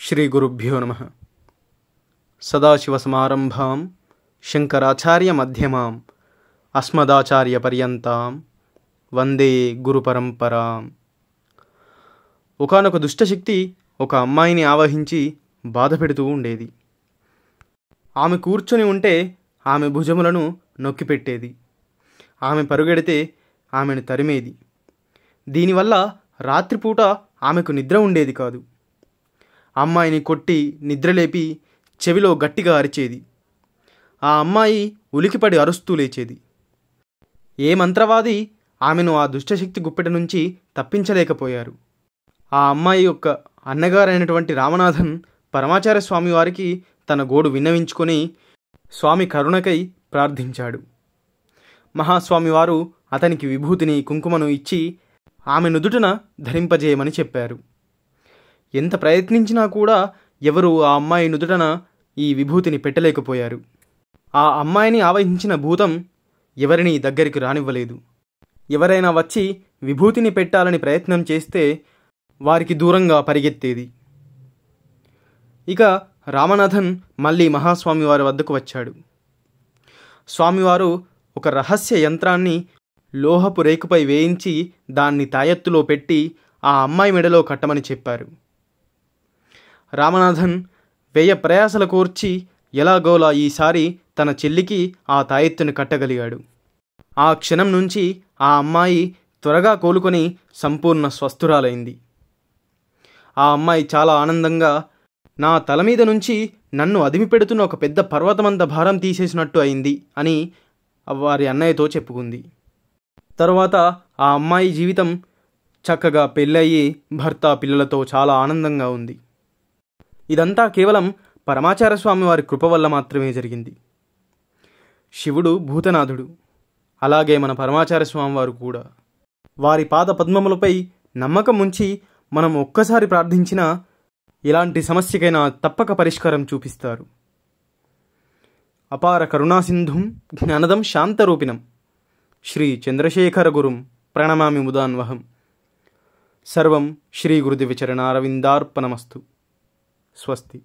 శ్రీ గురుభ్యో నమః. సదాశివసమారంభాం శంకరాచార్య మధ్యమాం అస్మదాచార్య పర్యంతాం వందే గురు పరంపరాం. ఒకానొక దుష్టశక్తి ఒక అమ్మాయిని ఆవహించి బాధ పెడుతూ ఉండేది. ఆమె కూర్చొని ఉంటే ఆమె భుజములను నొక్కిపెట్టేది. ఆమె పరుగెడితే ఆమెను తరిమేది. దీనివల్ల రాత్రిపూట ఆమెకు నిద్ర ఉండేది కాదు. అమ్మాయిని కొట్టి నిద్రలేపి చెవిలో గట్టిగా అరిచేది. ఆ అమ్మాయి ఉలికిపడి అరుస్తూ లేచేది. ఏ మంత్రవాది ఆమెను ఆ దుష్టశక్తి గుప్పెట నుంచి తప్పించలేకపోయారు. ఆ అమ్మాయి యొక్క అన్నగారైనటువంటి రామనాథన్ పరమాచార్య స్వామి వారికి తన గోడు విన్నవించుకొని స్వామి కరుణకై ప్రార్థించాడు. మహాస్వామివారు అతనికి విభూతిని కుంకుమను ఇచ్చి ఆమె నుదుటన ధరింపజేయమని చెప్పారు. ఎంత ప్రయత్నించినా కూడా ఎవరు ఆ అమ్మాయి నుదుటన ఈ విభూతిని పెట్టలేకపోయారు. ఆ అమ్మాయిని ఆవహించిన భూతం ఎవరిని దగ్గరికి రానివ్వలేదు. ఎవరైనా వచ్చి విభూతిని పెట్టాలని ప్రయత్నం చేస్తే వారికి దూరంగా పరిగెత్తేది. ఇక రామనాథన్ మళ్ళీ మహాస్వామివారి వద్దకు వచ్చాడు. స్వామివారు ఒక రహస్య యంత్రాన్ని లోహపు రేకుపై వేయించి దాన్ని తాయెత్తులో పెట్టి ఆ అమ్మాయి మెడలో కట్టమని చెప్పారు. రామనాథన్ వ్యయ ప్రయాసల కోర్చి ఎలాగోలా ఈసారి తన చెల్లికి ఆ తాయెత్తును కట్టగలిగాడు. ఆ క్షణం నుంచి ఆ అమ్మాయి త్వరగా కోలుకొని సంపూర్ణ స్వస్థురాలైంది. ఆ అమ్మాయి చాలా ఆనందంగా నా తల మీద నుంచి నన్ను అదిమిపెడుతున్న ఒక పెద్ద పర్వతమంత భారం తీసేసినట్టు అయింది అని వారి అన్నయ్యతో చెప్పుకుంది. తరువాత ఆ అమ్మాయి జీవితం చక్కగా పెళ్ళయి భర్త పిల్లలతో చాలా ఆనందంగా ఉంది. ఇదంతా కేవలం పరమాచార్య స్వామి వారి కృప వల్ల మాత్రమే జరిగింది. శివుడు భూతనాథుడు, అలాగే మన పరమాచార్య స్వామి వారు కూడా. వారి పాద పద్మములపై నమ్మకం ఉంచి మనం ఒక్కసారి ప్రార్థించినా ఎలాంటి సమస్యకైనా తప్పక పరిష్కారం చూపిస్తారు. అపార కరుణాసింధుం జ్ఞానదం శాంతరూపిణం శ్రీ చంద్రశేఖర గురుం ప్రణమామి ముదాన్వహం. సర్వం శ్రీ గురుదివ్య చరణారవిందార్పణమస్తు. స్వస్తి.